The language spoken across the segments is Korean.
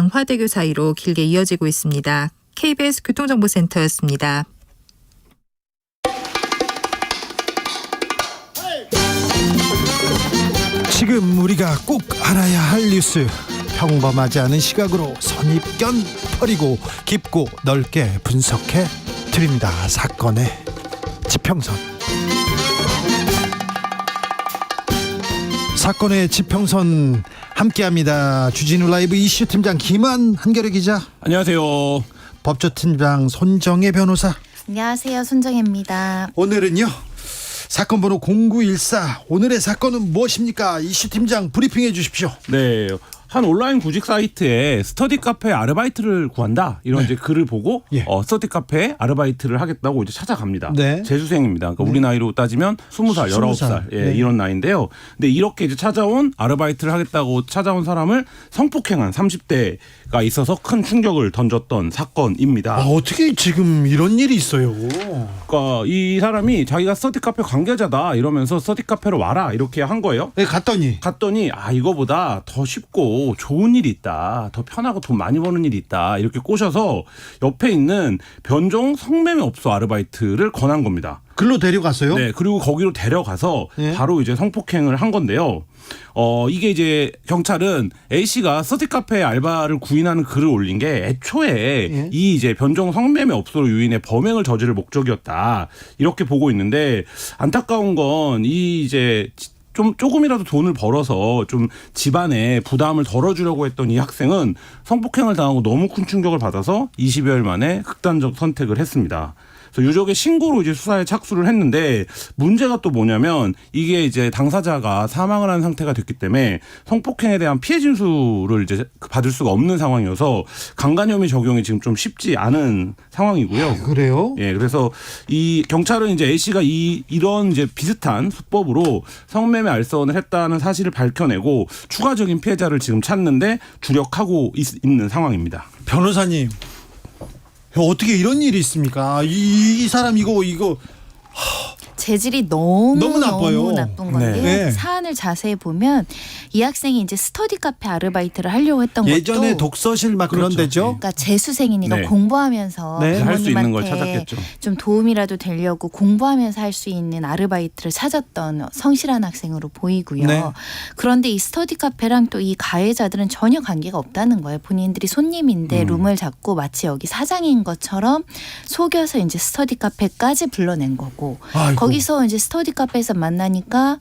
영화대교 사이로 길게 이어지고 있습니다. KBS 교통정보센터였습니다. 지금 우리가 꼭 알아야 할 뉴스, 평범하지 않은 시각으로 선입견 버리고 깊고 넓게 분석해 드립니다. 사건의 지평선. 사건의 지평선 함께합니다. 주진우 라이브 이슈팀장 김한 한겨레 기자. 안녕하세요. 법조팀장 손정혜 변호사. 안녕하세요. 손정혜입니다. 오늘은요, 사건 번호 0914. 오늘의 사건은 무엇입니까? 이슈팀장 브리핑해 주십시오. 네. 한 온라인 구직 사이트에 스터디 카페 아르바이트를 구한다 이런 이제 글을 보고 스터디 카페 아르바이트를 하겠다고 이제 찾아갑니다. 네. 재수생입니다. 그러니까 우리 나이로 따지면 20살, 19살 이런 나이인데요. 근데 이렇게 이제 찾아온 아르바이트를 하겠다고 찾아온 사람을 성폭행한 30대가 있어서 큰 충격을 던졌던 사건입니다. 어떻게 지금 이런 일이 있어요? 그러니까 이 사람이 자기가 스터디 카페 관계자다 이러면서 스터디 카페로 와라 이렇게 한 거예요. 네, 갔더니 이거보다 더 쉽고 좋은 일이 있다, 더 편하고 돈 많이 버는 일이 있다 이렇게 꼬셔서 옆에 있는 변종 성매매업소 아르바이트를 권한 겁니다. 글로 데려갔어요? 네, 그리고 거기로 데려가서 바로 이제 성폭행을 한 건데요. 이게 이제 경찰은 A 씨가 스터디 카페 알바를 구인하는 글을 올린 게 애초에 이 이제 변종 성매매 업소로 유인해 범행을 저지를 목적이었다 이렇게 보고 있는데, 안타까운 건 이 이제 조금이라도 돈을 벌어서 좀 집안에 부담을 덜어주려고 했던 이 학생은 성폭행을 당하고 너무 큰 충격을 받아서 20여일 만에 극단적 선택을 했습니다. 그래서 유족의 신고로 이제 수사에 착수를 했는데, 문제가 또 뭐냐면 이게 이제 당사자가 사망을 한 상태가 됐기 때문에 성폭행에 대한 피해 진술을 이제 받을 수가 없는 상황이어서 강간혐의 적용이 지금 좀 쉽지 않은 상황이고요. 그래요? 예, 그래서 이 경찰은 이제 A 씨가 이런 이제 비슷한 수법으로 성매매 알선을 했다는 사실을 밝혀내고 추가적인 피해자를 지금 찾는데 주력하고 있는 상황입니다. 변호사님, 어떻게 이런 일이 있습니까? 이 사람 이거 재질이 너무 나빠요. 나쁜 건데 네. 사안을 자세히 보면 이 학생이 이제 스터디 카페 아르바이트를 하려고 했던 예전에 것도 독서실 막 그런 데죠. 그러니까 재수생이니까 공부하면서 할 수 있는 걸 부모님한테 찾았겠죠. 좀 도움이라도 되려고 공부하면서 할 수 있는 아르바이트를 찾았던 성실한 학생으로 보이고요. 네. 그런데 이 스터디 카페랑 또 이 가해자들은 전혀 관계가 없다는 거예요. 본인들이 손님인데 룸을 잡고 마치 여기 사장인 것처럼 속여서 이제 스터디 카페까지 불러낸 거고, 거기서 이제 스터디 카페에서 만나니까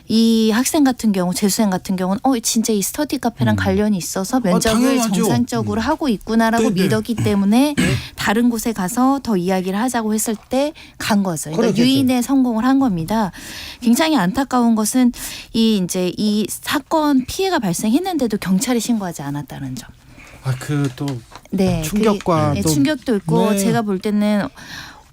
이 학생 같은 경우, 재수생 같은 경우는 진짜 이 스터디 카페랑 관련이 있어서 면접을 당연하죠. 정상적으로 하고 있구나라고 믿었기 때문에 다른 곳에 가서 더 이야기를 하자고 했을 때 간 거죠. 그러니까 그렇겠죠. 유인에 성공을 한 겁니다. 굉장히 안타까운 것은 이 사건 피해가 발생했는데도 경찰에 신고하지 않았다는 점. 충격과 또 충격도 있고, 제가 볼 때는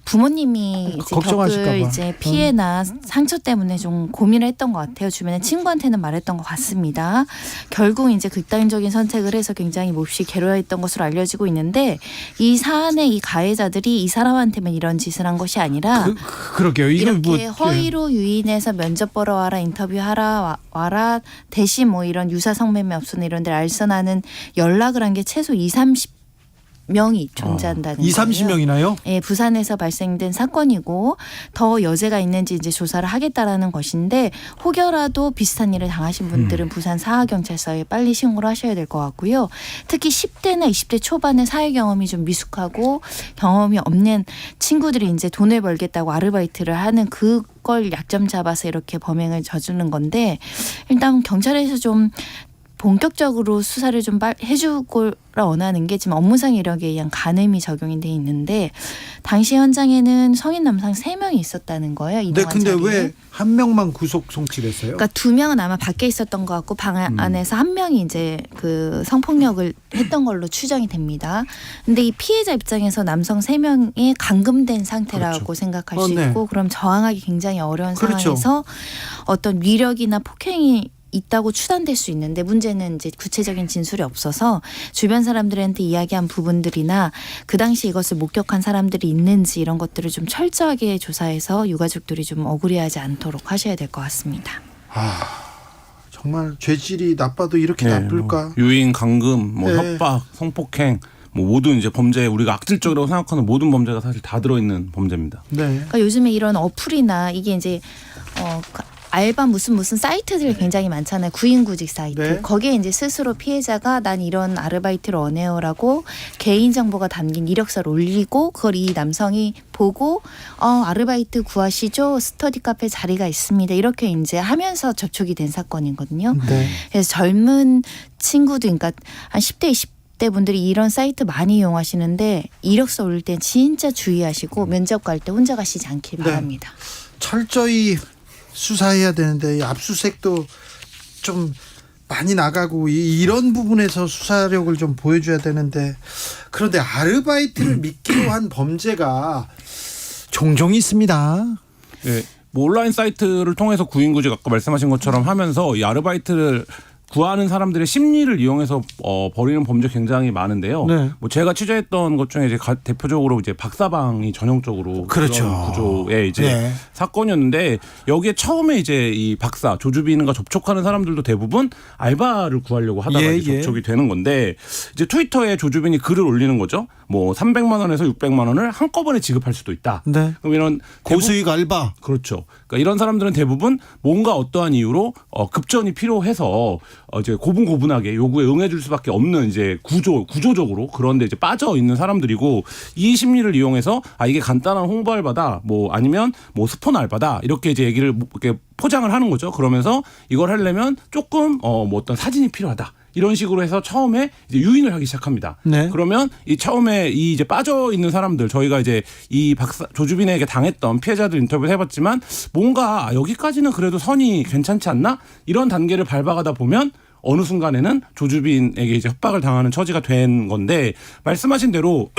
부모님이 이제 걱정하실까 봐. 겪을 이제 피해나 상처 때문에 좀 고민을 했던 것 같아요. 주변에 친구한테는 말했던 것 같습니다. 결국 이제 극단적인 선택을 해서 굉장히 몹시 괴로워했던 것으로 알려지고 있는데, 이 사안의 이 가해자들이 이 사람한테만 이런 짓을 한 것이 아니라 그러게요. 이렇게 허위로 유인해서 면접 보러 와라, 인터뷰하라 와라, 대신 뭐 이런 유사 성매매 업소나 이런 데를 알선하는 연락을 한 게 최소 20-30명이 존재한다는 거예요. 20-30명이나요? 예, 부산에서 발생된 사건이고 더 여죄가 있는지 이제 조사를 하겠다라는 것인데, 혹여라도 비슷한 일을 당하신 분들은 부산 사하경찰서에 빨리 신고를 하셔야 될 것 같고요. 특히 10대나 20대 초반의 사회 경험이 좀 미숙하고 경험이 없는 친구들이 이제 돈을 벌겠다고 아르바이트를 하는 그걸 약점 잡아서 이렇게 범행을 저지르는 건데, 일단 경찰에서 좀 본격적으로 수사를 좀 해주고 원하는 게, 지금 업무상 이력에 의한 간음이 적용이 돼 있는데, 당시 현장에는 성인 남성 3명이 있었다는 거예요. 네, 근데 왜 한 명만 구속 송치됐어요? 그러니까 2명은 아마 밖에 있었던 것 같고 방 안에서 1명이 이제 그 성폭력을 했던 걸로 추정이 됩니다. 근데 이 피해자 입장에서 남성 3명이 감금된 상태라고 생각할 수 있고, 그럼 저항하기 굉장히 어려운 상황에서 어떤 위력이나 폭행이 있다고 추단될 수 있는데, 문제는 이제 구체적인 진술이 없어서 주변 사람들한테 이야기한 부분들이나 그 당시 이것을 목격한 사람들이 있는지 이런 것들을 좀 철저하게 조사해서 유가족들이 좀 억울해하지 않도록 하셔야 될 것 같습니다. 정말 죄질이 나빠도 이렇게 나쁠까? 뭐 유인, 감금, 뭐 네. 협박, 성폭행, 뭐 모든 이제 범죄 우리가 악질적이라고 생각하는 모든 범죄가 사실 다 들어있는 범죄입니다. 네. 그러니까 요즘에 이런 어플이나 이게 이제 알바 무슨 사이트들이 굉장히 많잖아요. 구인구직 사이트. 네. 거기에 이제 스스로 피해자가 난 이런 아르바이트를 원해요라고 개인정보가 담긴 이력서를 올리고 그걸 이 남성이 보고 아르바이트 구하시죠? 스터디 카페 자리가 있습니다. 이렇게 이제 하면서 접촉이 된 사건이거든요. 네. 그래서 젊은 친구들, 그러니까 한 10대, 20대 분들이 이런 사이트 많이 이용하시는데 이력서 올릴 땐 진짜 주의하시고 면접 갈 때 혼자 가시지 않길 네. 바랍니다. 철저히 수사해야 되는데 이 압수수색도 좀 많이 나가고 이런 부분에서 수사력을 좀 보여줘야 되는데 그런데 아르바이트를 미끼로 한 범죄가 종종 있습니다. 예, 뭐 온라인 사이트를 통해서 구인구직 아까 말씀하신 것처럼 하면서 이 아르바이트를 구하는 사람들의 심리를 이용해서 벌이는 범죄 굉장히 많은데요. 네. 뭐 제가 취재했던 것 중에 이제 대표적으로 이제 박사방이 전형적으로 그렇죠. 그런 구조의 이제 네. 사건이었는데 여기에 처음에 이제 이 박사 조주빈과 접촉하는 사람들도 대부분 알바를 구하려고 하다가 예, 이제 예. 접촉이 되는 건데 이제 트위터에 조주빈이 글을 올리는 거죠. 뭐 300만 원에서 600만 원을 한꺼번에 지급할 수도 있다. 네. 그럼 이런 고수익 알바. 그렇죠. 그러니까 이런 사람들은 대부분 뭔가 어떠한 이유로 급전이 필요해서 이제 고분고분하게 요구에 응해줄 수밖에 없는 이제 구조적으로 그런데 이제 빠져 있는 사람들이고 이 심리를 이용해서 이게 간단한 홍보 알바다, 뭐 아니면 뭐 스폰 알바다 이렇게 이제 얘기를 이렇게 포장을 하는 거죠. 그러면서 이걸 하려면 조금 뭐 어떤 사진이 필요하다. 이런 식으로 해서 처음에 이제 유인을 하기 시작합니다. 네. 그러면 이 처음에 이 이제 빠져 있는 사람들 저희가 이제 이 박사 조주빈에게 당했던 피해자들 인터뷰를 해봤지만 뭔가 여기까지는 그래도 선이 괜찮지 않나 이런 단계를 밟아가다 보면 어느 순간에는 조주빈에게 이제 협박을 당하는 처지가 된 건데 말씀하신 대로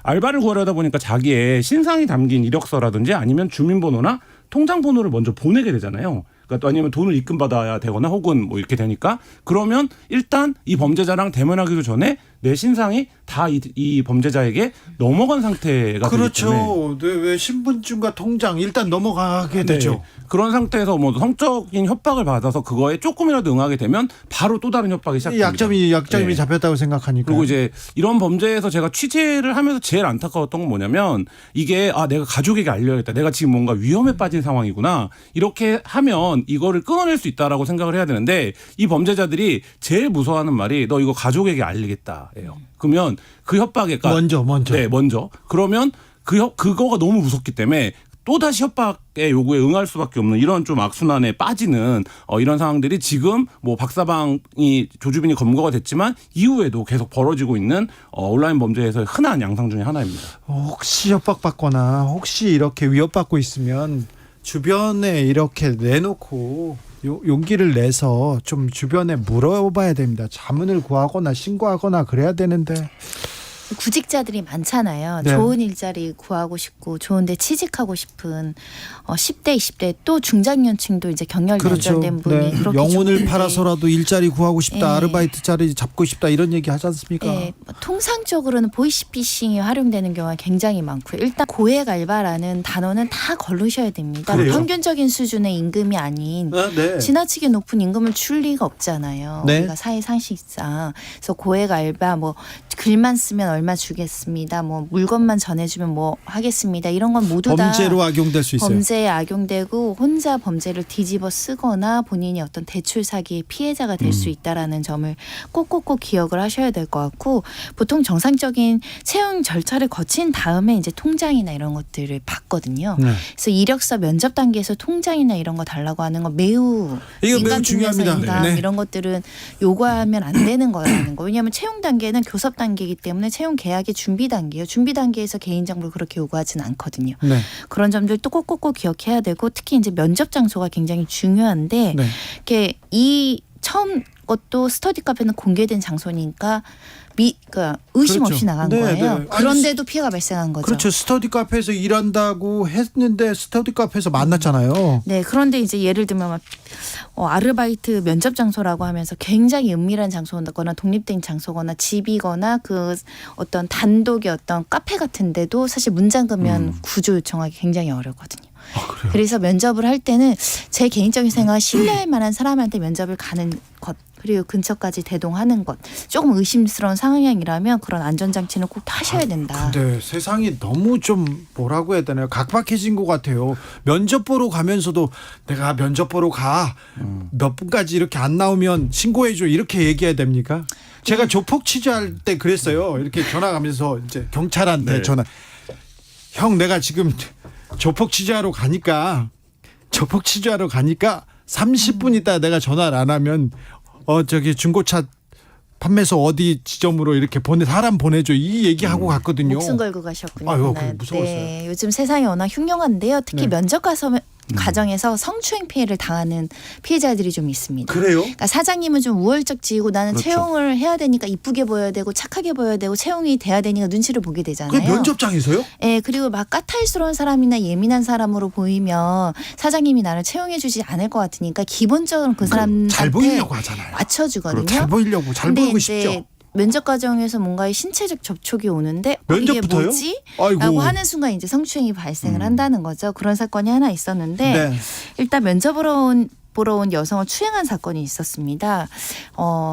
알바를 구하려다 보니까 자기의 신상이 담긴 이력서라든지 아니면 주민번호나 통장번호를 먼저 보내게 되잖아요. 그러니까 또 아니면 돈을 입금받아야 되거나 혹은 뭐 이렇게 되니까 그러면 일단 이 범죄자랑 대면하기도 전에 내 신상이 다 이 범죄자에게 넘어간 상태가 되기 때문에 그렇죠. 네, 왜 신분증과 통장 일단 넘어가게 되죠. 네. 그런 상태에서 뭐 성적인 협박을 받아서 그거에 조금이라도 응하게 되면 바로 또 다른 협박이 시작됩니다. 약점이 네. 잡혔다고 생각하니까. 그리고 이제 이런 범죄에서 제가 취재를 하면서 제일 안타까웠던 건 뭐냐면 이게 내가 가족에게 알려야겠다. 내가 지금 뭔가 위험에 빠진 상황이구나. 이렇게 하면 이거를 끊어낼 수 있다라고 생각을 해야 되는데 이 범죄자들이 제일 무서워하는 말이 너 이거 가족에게 알리겠다예요. 그러면 그 협박에 먼저. 네, 먼저. 그러면 그거가 너무 무섭기 때문에 또다시 협박의 요구에 응할 수밖에 없는 이런 좀 악순환에 빠지는 이런 상황들이 지금 뭐 박사방이 조주빈이 검거가 됐지만 이후에도 계속 벌어지고 있는 온라인 범죄에서의 흔한 양상 중에 하나입니다. 혹시 협박받거나 혹시 이렇게 위협받고 있으면 주변에 이렇게 내놓고 용기를 내서 좀 주변에 물어봐야 됩니다. 자문을 구하거나 신고하거나 그래야 되는데. 구직자들이 많잖아요. 네. 좋은 일자리 구하고 싶고 좋은데 취직하고 싶은 10대, 20대 또 중장년층도 이제 경력 연장된 분이 네. 그렇게 영혼을 좋은데. 팔아서라도 일자리 구하고 싶다. 네. 아르바이트 자리 잡고 싶다. 이런 얘기 하지 않습니까? 네, 통상적으로는 보이스피싱이 활용되는 경우가 굉장히 많고요. 일단 고액 알바라는 단어는 다 걸르셔야 됩니다. 그래요? 평균적인 수준의 임금이 아닌 네. 지나치게 높은 임금을 줄 리가 없잖아요. 네. 우리가 사회 상식상. 그래서 고액 알바 뭐 글만 쓰면 얼마 주겠습니다. 뭐 물건만 전해주면 뭐 하겠습니다. 이런 건 모두 다 범죄로 악용될 수 있어요. 범죄에 악용되고 혼자 범죄를 뒤집어 쓰거나 본인이 어떤 대출 사기의 피해자가 될 수 있다라는 점을 꼭꼭꼭 기억을 하셔야 될 것 같고 보통 정상적인 채용 절차를 거친 다음에 이제 통장이나 이런 것들을 받거든요. 네. 그래서 이력서 면접 단계에서 통장이나 이런 거 달라고 하는 건 매우 이거 매우 인간 중요합니다. 중에서 인간 네. 이런 것들은 요구하면 안 되는 거라는 거. 왜냐하면 채용 단계는 교섭 단계이기 때문에 채용 계약의 준비 단계예요. 준비 단계에서 개인 정보를 그렇게 요구하지는 않거든요. 네. 그런 점들도 꼭꼭꼭 기억해야 되고 특히 이제 면접 장소가 굉장히 중요한데 네. 이렇게 처음 것도 스터디 카페는 공개된 장소니까 그러니까 의심 그렇죠. 없이 나간 네, 거예요. 네. 그런데도 피해가 발생한 거죠. 그렇죠. 스터디 카페에서 일한다고 했는데 스터디 카페에서 만났잖아요. 네, 그런데 이제 예를 들면 막 아르바이트 면접 장소라고 하면서 굉장히 은밀한 장소거나 독립된 장소거나 집이거나 그 어떤 단독의 어떤 카페 같은데도 사실 문 잠그면 구조 요청하기 굉장히 어렵거든요. 그래서 면접을 할 때는 제 개인적인 생각은 신뢰할 만한 사람한테 면접을 가는 것 그리고 근처까지 대동하는 것 조금 의심스러운 상황이라면 그런 안전장치는 꼭 하셔야 된다. 근데 세상이 너무 좀 뭐라고 해야 되나요? 각박해진 것 같아요. 면접 보러 가면서도 내가 면접 보러 가. 몇 분까지 이렇게 안 나오면 신고해줘. 이렇게 얘기해야 됩니까? 제가 조폭 취재할 때 그랬어요. 이렇게 전화 가면서 이제 경찰한테 네. 전화. 형 내가 지금 조폭 취재하러 가니까 30분 있다 내가 전화를 안 하면 저기 중고차 판매소 어디 지점으로 이렇게 사람 보내줘 이 얘기하고 갔거든요. 목숨 걸고 가셨군요. 아유, 그날. 무서웠어요. 네, 요즘 세상이 워낙 흉흉한데요. 특히 네. 면접 과정에서 성추행 피해를 당하는 피해자들이 좀 있습니다. 그래요? 그러니까 사장님은 좀 우월적지고 나는 그렇죠. 채용을 해야 되니까 이쁘게 보여야 되고 착하게 보여야 되고 채용이 돼야 되니까 눈치를 보게 그 되잖아요. 면접장에서요? 예, 그리고 막 까탈스러운 사람이나 예민한 사람으로 보이면 사장님이 나를 채용해주지 않을 것 같으니까 기본적으로 그 사람한테 잘 보이려고 하잖아요. 맞춰주거든요. 잘 보이려고 잘 근데 보이고 이제 싶죠. 면접 과정에서 뭔가의 신체적 접촉이 오는데 이게 면접부터요? 뭐지? 아이고. 라고 하는 순간 이제 성추행이 발생을 한다는 거죠. 그런 사건이 하나 있었는데 네. 일단 보러 온 여성을 추행한 사건이 있었습니다.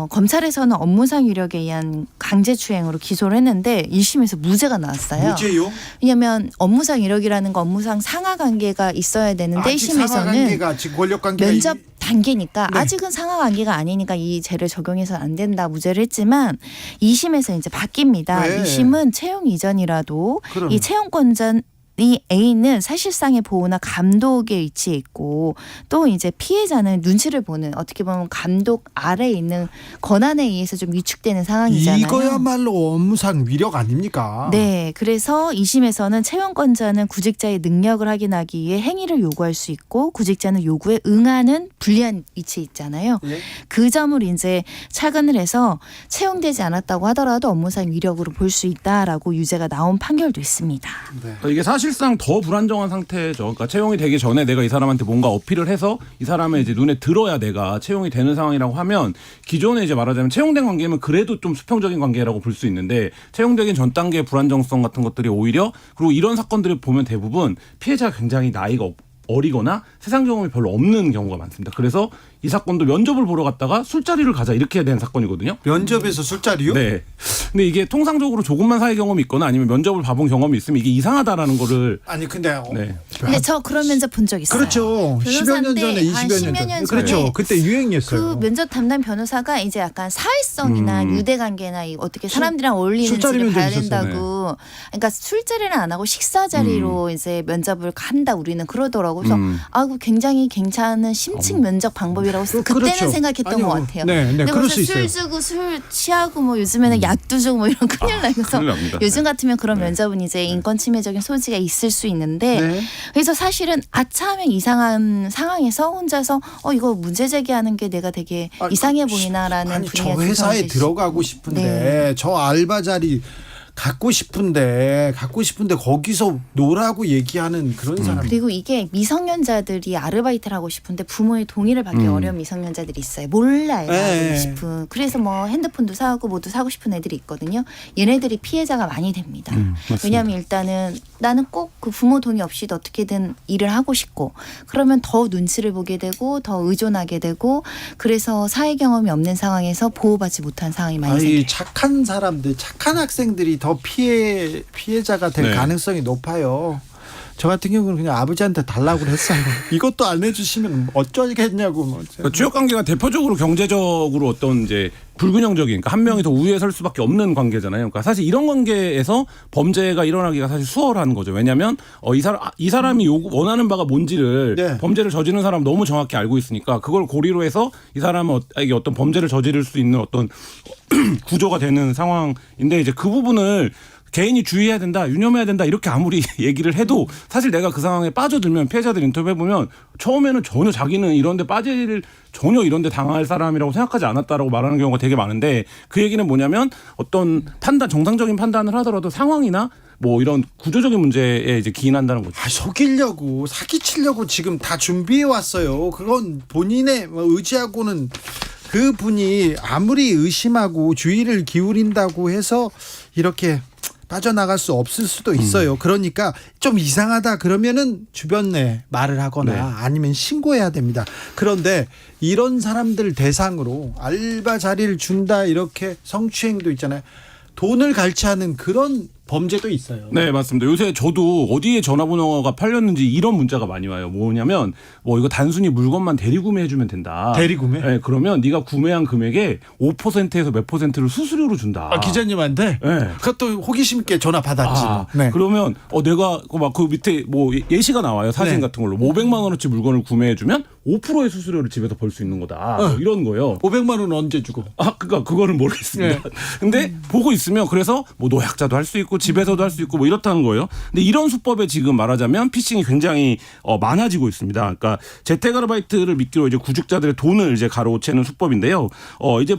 검찰에서는 업무상 위력에 의한 강제추행으로 기소를 했는데 1심에서 무죄가 나왔어요. 무죄요? 왜냐하면 업무상 위력이라는 거 업무상 상하 관계가 있어야 되는데 아직 상하 1심에서는 관계가 지금 권력 관계가 면접 단계니까 네. 아직은 상하 관계가 아니니까 이 죄를 적용해서는 안 된다 무죄를 했지만 2심에서 이제 바뀝니다. 네. 2심은 채용 이전이라도 그럼요. 이 채용권자는 이 A는 사실상의 보호나 감독에 위치해 있고 또 이제 피해자는 눈치를 보는 어떻게 보면 감독 아래에 있는 권한에 의해서 좀 위축되는 상황이잖아요. 이거야말로 업무상 위력 아닙니까? 네, 그래서 2심에서는 채용권자는 구직자의 능력을 확인하기 위해 행위를 요구할 수 있고 구직자는 요구에 응하는 불리한 위치에 있잖아요. 예? 그 점을 이제 착안을 해서 채용되지 않았다고 하더라도 업무상 위력으로 볼 수 있다라고 유죄가 나온 판결도 있습니다. 그러니까 이게 사실상 더 불안정한 상태죠. 그러니까 채용이 되기 전에 내가 이 사람한테 뭔가 어필을 해서 이 사람의 이제 눈에 들어야 내가 채용이 되는 상황이라고 하면 기존에 이제 말하자면 채용된 관계면 그래도 좀 수평적인 관계라고 볼 수 있는데 채용되기 전 단계의 불안정성 같은 것들이 오히려 그리고 이런 사건들을 보면 대부분 피해자가 굉장히 나이가 어리거나 세상 경험이 별로 없는 경우가 많습니다. 그래서 이 사건도 면접을 보러 갔다가 술자리를 가자 이렇게 된 사건이거든요. 면접에서 술자리요? 네. 근데 이게 통상적으로 조금만 사회 경험이 있거나 아니면 면접을 봐본 경험이 있으면 이게 이상하다는 거를 아니 근데 네. 근데 저 그런 면접 본 적 있어요. 그렇죠. 10여 년 전에 20여 년 10여 전에 년 그렇죠. 전에 그때 유행이었어요. 그 면접 담당 변호사가 이제 약간 사회성이나 유대관계나 어떻게 사람들이랑 술자리 어울리는지를 면접 봐야 있었어요. 된다고. 그러니까 술자리는 안 하고 식사 자리로 이제 면접을 한다 우리는 그러더라고. 그래서 아그 굉장히 괜찮은 심층 면접 방법이라고 그때는 그렇죠. 생각했던 아니요. 것 같아요. 네, 네, 근데 그럴 수 무슨 술 있어요. 주고 술 취하고 뭐 요즘에는 약도 주고 뭐 이런 큰일 나서 큰일 납니다. 요즘 같으면 그런 네. 면접은 이제 인권 침해적인 소지가 있을 수 있는데 네. 그래서 사실은 아차하면 이상한 상황에서 혼자서 이거 문제 제기하는 게 내가 되게 아니, 이상해 보이나라는 아니 저 분위기가 회사에 조성될 수 들어가고 싶은데 네. 저 알바 자리 갖고 싶은데 거기서 놀라고 얘기하는 그런 사람. 그리고 이게 미성년자들이 아르바이트를 하고 싶은데 부모의 동의를 받기 어려운 미성년자들이 있어요. 몰라요. 네. 하고 싶은. 그래서 뭐 핸드폰도 사고 뭐도 사고 싶은 애들이 있거든요. 얘네들이 피해자가 많이 됩니다. 왜냐하면 일단은 나는 꼭 그 부모 동의 없이도 어떻게든 일을 하고 싶고 그러면 더 눈치를 보게 되고 더 의존하게 되고 그래서 사회 경험이 없는 상황에서 보호받지 못한 상황이 많이 생겨요. 아니 착한 사람들, 착한 학생들이 더 피해자가 될 네. 가능성이 높아요. 저 같은 경우는 그냥 아버지한테 달라고 했어요. 이것도 안 해주시면 어쩌겠냐고. 뭐. 그러니까 지역 관계가 대표적으로 경제적으로 어떤 이제 불균형적인 그러니까 한 명이 더 우위에 설 수밖에 없는 관계잖아요. 그러니까 사실 이런 관계에서 범죄가 일어나기가 사실 수월한 거죠. 왜냐하면 이 사람이 원하는 바가 뭔지를 네. 범죄를 저지르는 사람 너무 정확히 알고 있으니까 그걸 고리로 해서 이 사람에게 어떤 범죄를 저지를 수 있는 어떤 구조가 되는 상황인데 이제 그 부분을 개인이 주의해야 된다, 유념해야 된다 이렇게 아무리 얘기를 해도 사실 내가 그 상황에 빠져들면 피해자들 인터뷰해보면 처음에는 전혀 자기는 이런데 전혀 이런데 당할 사람이라고 생각하지 않았다라고 말하는 경우가 되게 많은데 그 얘기는 뭐냐면 어떤 정상적인 판단을 하더라도 상황이나 뭐 이런 구조적인 문제에 이제 기인한다는 거죠. 속이려고 사기치려고 지금 다 준비해 왔어요. 그건 본인의 의지하고는 그분이 아무리 의심하고 주의를 기울인다고 해서 이렇게 빠져나갈 수 없을 수도 있어요. 그러니까 좀 이상하다 그러면은 주변에 말을 하거나 네. 아니면 신고해야 됩니다. 그런데 이런 사람들 대상으로 알바 자리를 준다 이렇게 성추행도 있잖아요. 돈을 갈취하는 그런 범죄도 있어요. 네, 맞습니다. 요새 저도 어디에 전화번호가 팔렸는지 이런 문자가 많이 와요. 뭐냐면 뭐 이거 단순히 물건만 대리구매해주면 된다. 대리구매? 네, 그러면 네가 구매한 금액의 5%에서 몇 %를 수수료로 준다. 기자님한테 네. 그것도 호기심 있게 전화 받았지. 네. 그러면 내가 막 그 밑에 뭐 예시가 나와요. 사진 네. 같은 걸로 500만 원어치 물건을 구매해주면 5%의 수수료를 집에서 벌 수 있는 거다. 뭐 이런 거예요. 500만 원 언제 주고? 그러니까 그거는 모르겠습니다. 네. 근데 보고 있으면 그래서 뭐 노약자도 할 수 있고 집에서도 할 수 있고 뭐 이렇다는 거예요. 근데 이런 수법에 지금 말하자면 피싱이 굉장히 많아지고 있습니다. 그러니까 재택 아르바이트를 미끼로 이제 구직자들의 돈을 이제 가로채는 수법인데요. 이제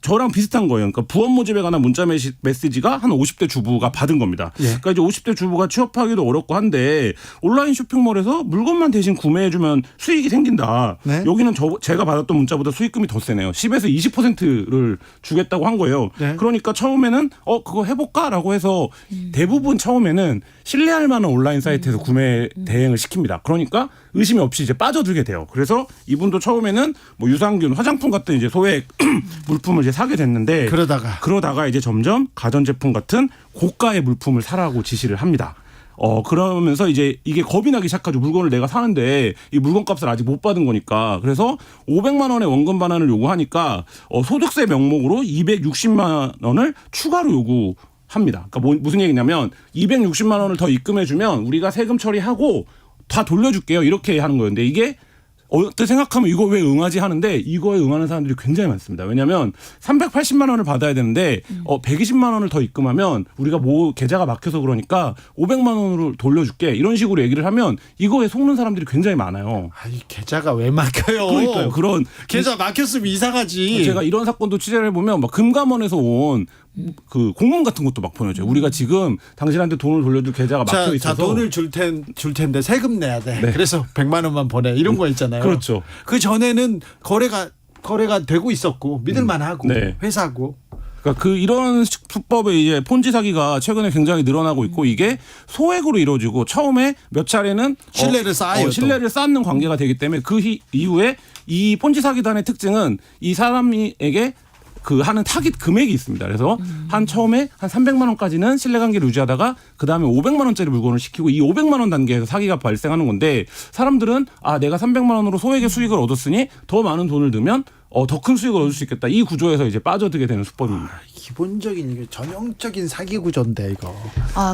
저랑 비슷한 거예요. 그러니까 부업 모집에 관한 문자 메시지가 한 50대 주부가 받은 겁니다. 예. 그러니까 이제 50대 주부가 취업하기도 어렵고 한데 온라인 쇼핑몰에서 물건만 대신 구매해주면 수익이 생긴다. 네. 여기는 제가 받았던 문자보다 수익금이 더 세네요. 10에서 20%를 주겠다고 한 거예요. 네. 그러니까 처음에는 그거 해볼까라고 해서 대부분 처음에는 신뢰할 만한 온라인 사이트에서 구매 대행을 시킵니다. 그러니까 의심이 없이 이제 빠져들게 돼요. 그래서 이분도 처음에는 뭐 유산균, 화장품 같은 이제 소액 물품을 이제 사게 됐는데 그러다가 이제 점점 가전제품 같은 고가의 물품을 사라고 지시를 합니다. 그러면서 이제 이게 겁이 나기 시작하죠. 물건을 내가 사는데 이 물건값을 아직 못 받은 거니까. 그래서 500만 원의 원금 반환을 요구하니까 소득세 명목으로 260만 원을 추가로 요구합니다. 그러니까 무슨 얘기냐면 260만 원을 더 입금해주면 우리가 세금 처리하고 다 돌려줄게요. 이렇게 하는 거였는데 이게 어떻게 생각하면 이거 왜 응하지 하는데 이거에 응하는 사람들이 굉장히 많습니다. 왜냐하면 380만 원을 받아야 되는데 120만 원을 더 입금하면 우리가 뭐 계좌가 막혀서 그러니까 500만 원으로 돌려줄게 이런 식으로 얘기를 하면 이거에 속는 사람들이 굉장히 많아요. 아니 계좌가 왜 막혀요? 그러니까요. 그런 계좌 막혔으면 이상하지. 제가 이런 사건도 취재를 해보면 막 금감원에서 온 그 공문 같은 것도 막 보내줘요. 우리가 지금 당신한테 돈을 돌려줄 계좌가 막혀 있어서 돈을 줄 텐데 세금 내야 돼. 네. 그래서 100만 원만 보내. 이런 거 있잖아요. 그렇죠. 그 전에는 거래가 되고 있었고 믿을만하고 네. 회사고. 그러니까 이런 수법의 이제 폰지 사기가 최근에 굉장히 늘어나고 있고 이게 소액으로 이루어지고 처음에 몇 차례는 신뢰를 쌓아요. 신뢰를 쌓는 관계가 되기 때문에 그 이후에 이 폰지 사기단의 특징은 이 사람에게 하는 타깃 금액이 있습니다. 그래서 처음에 한 300만 원까지는 신뢰관계를 유지하다가 그 다음에 500만 원짜리 물건을 시키고 이 500만 원 단계에서 사기가 발생하는 건데 사람들은 내가 300만 원으로 소액의 수익을 얻었으니 더 많은 돈을 넣으면 더 큰 수익을 얻을 수 있겠다. 이 구조에서 이제 빠져들게 되는 수법입니다. 기본적인 이게 전형적인 사기 구조인데 이거.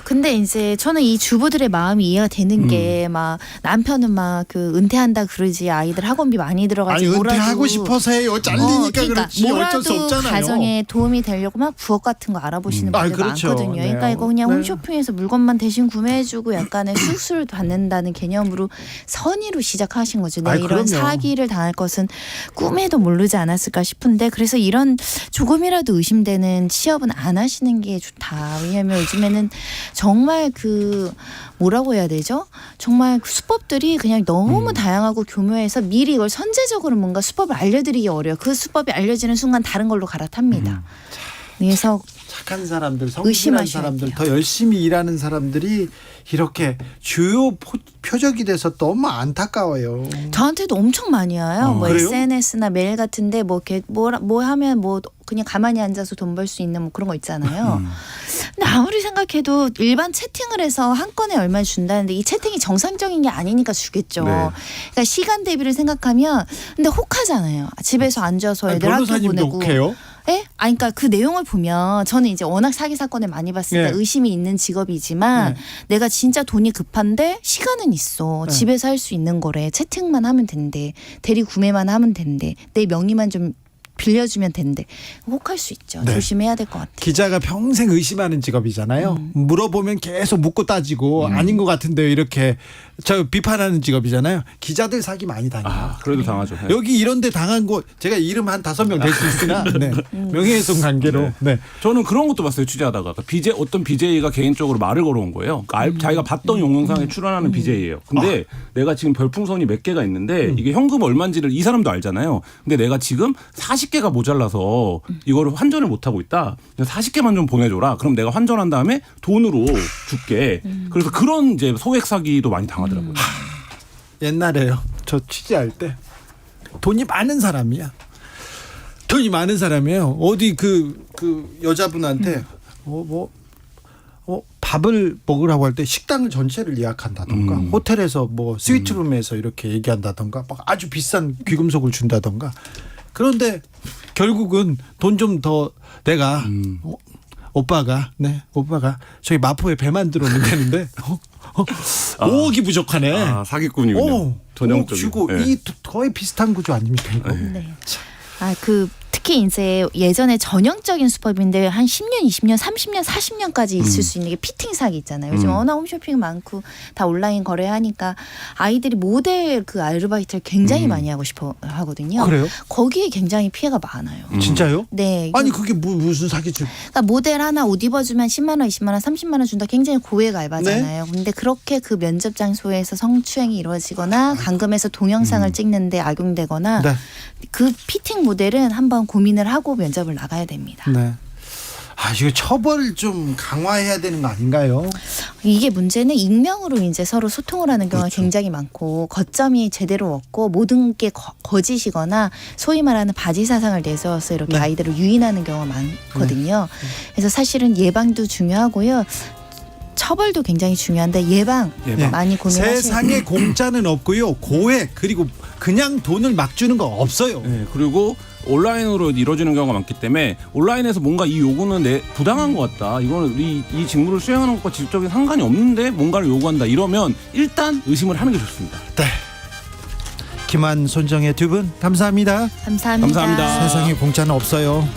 근데 이제 저는 이 주부들의 마음이 이해가 되는 게 막 남편은 막 은퇴한다 그러지 아이들 학원비 많이 들어가지 아니 뭐라도 은퇴하고 싶어서 해요. 잘리니까 그렇지 어쩔 수 뭐라도 없잖아요. 가정에 도움이 되려고 막 부업 같은 거 알아보시는 분들 그렇죠. 많거든요. 네. 그러니까 이거 그냥 네. 홈쇼핑에서 물건만 대신 구매해주고 약간의 수수료를 받는다는 개념으로 선의로 시작하신 거죠. 내가 이런 그럼요. 사기를 당할 것은 꿈에도 모르지 않았을까 싶은데 그래서 이런 조금이라도 의심되는 취업은 안 하시는 게 좋다. 왜냐하면 요즘에는 정말 뭐라고 해야 되죠? 정말 수법들이 그냥 너무 다양하고 교묘해서 미리 이걸 선제적으로 뭔가 수법을 알려드리기 어려워요. 그 수법이 알려지는 순간 다른 걸로 갈아탑니다. 그래서 착한 사람들, 성실한 의심하셔야 사람들, 돼요. 더 열심히 일하는 사람들이 이렇게 주요 표적이 돼서 너무 안타까워요. 저한테도 엄청 많이 와요. 뭐 그래요? SNS나 메일 같은데 뭐 하면 그냥 가만히 앉아서 돈 벌 수 있는 뭐 그런 거 있잖아요. 근데 아무리 생각해도 일반 채팅을 해서 한 건에 얼마 준다는데 이 채팅이 정상적인 게 아니니까 주겠죠. 네. 그러니까 시간 대비를 생각하면 근데 혹하잖아요. 집에서 앉아서 애들 학교 변호사님도 보내고. 혹해요? 예? 그러니까 그 내용을 보면 저는 이제 워낙 사기 사건을 많이 봤으니까 예. 의심이 있는 직업이지만 내가 진짜 돈이 급한데 시간은 있어. 집에서 할 수 있는 거래. 채팅만 하면 된대. 대리 구매만 하면 된대. 내 명의만 좀 빌려주면 된대. 혹할 수 있죠. 네. 조심해야 될 것 같아요. 기자가 평생 의심하는 직업이잖아요. 물어보면 계속 묻고 따지고 아닌 것 같은데요. 이렇게 비판하는 직업이잖아요. 기자들 사기 많이 당해요. 그래도 당하죠. 네. 여기 이런 데 당한 거 제가 이름 한 5명 될 수 있으나 네. 명예훼손 관계로. 네. 저는 그런 것도 봤어요. 취재하다가 어떤 BJ가 개인적으로 말을 걸어온 거예요. 그러니까 자기가 봤던 영상에 출연하는 BJ예요. 근데 내가 지금 별풍선이 몇 개가 있는데 이게 현금 얼마인지를 이 사람도 알잖아요. 근데 내가 지금 40개가 모자라서 이거를 환전을 못 하고 있다. 40개만 좀 보내줘라. 그럼 내가 환전한 다음에 돈으로 줄게. 그래서 그런 이제 소액 사기도 많이 당하더라고요. 옛날에요. 저 취재할 때 돈이 많은 사람이야. 돈이 많은 사람이에요. 어디 그 여자분한테 밥을 먹으라고 할 때 식당 전체를 예약한다던가 호텔에서 뭐 스위트룸에서 이렇게 얘기한다던가 막 아주 비싼 귀금속을 준다던가. 그런데 결국은 돈 좀 더 내가 오빠가 저기 마포에 배 만들어 놓으면 되는데 5억이 부족하네. 아, 사기꾼이군요. 전형적인. 주고 네. 이 거의 비슷한 구조 아닙니까 이거? 네. 특히 이제 예전에 전형적인 수법인데 한 10년, 20년, 30년, 40년까지 있을 수 있는 게 피팅 사기 있잖아요. 요즘 워낙 홈쇼핑 많고 다 온라인 거래하니까 아이들이 모델 그 아르바이트를 굉장히 많이 하고 싶어 하거든요. 그래요? 거기에 굉장히 피해가 많아요. 진짜요? 네. 아니 그게 무슨 사기죠? 그러니까 모델 하나 옷 입어주면 10만 원, 20만 원, 30만 원 준다. 굉장히 고액 알바잖아요. 근데 그렇게 그 면접 장소에서 성추행이 이루어지거나 감금해서 동영상을 찍는데 악용되거나 네. 그 피팅 모델은 한번 고민을 하고 면접을 나가야 됩니다. 네. 아 이거 처벌을 좀 강화해야 되는 거 아닌가요? 이게 문제는 익명으로 이제 서로 소통을 하는 경우가 그렇죠. 굉장히 많고 거점이 제대로 없고 모든 게 거짓이거나 소위 말하는 바지 사상을 내세워서 이렇게 네. 아이들을 유인하는 경우가 많거든요. 그래서 사실은 예방도 중요하고요. 처벌도 굉장히 중요한데 예방 많이 고민하시는 세상에 공짜는 없고요. 고액 그리고 그냥 돈을 막 주는 거 없어요. 네, 그리고 온라인으로 이루어지는 경우가 많기 때문에 온라인에서 뭔가 이 요구는 부당한 것 같다. 이거는 이 직무를 수행하는 것과 직접적인 상관이 없는데 뭔가를 요구한다. 이러면 일단 의심을 하는 게 좋습니다. 네. 김한 손정의 두 분 감사합니다. 감사합니다. 감사합니다. 세상에 공짜는 없어요.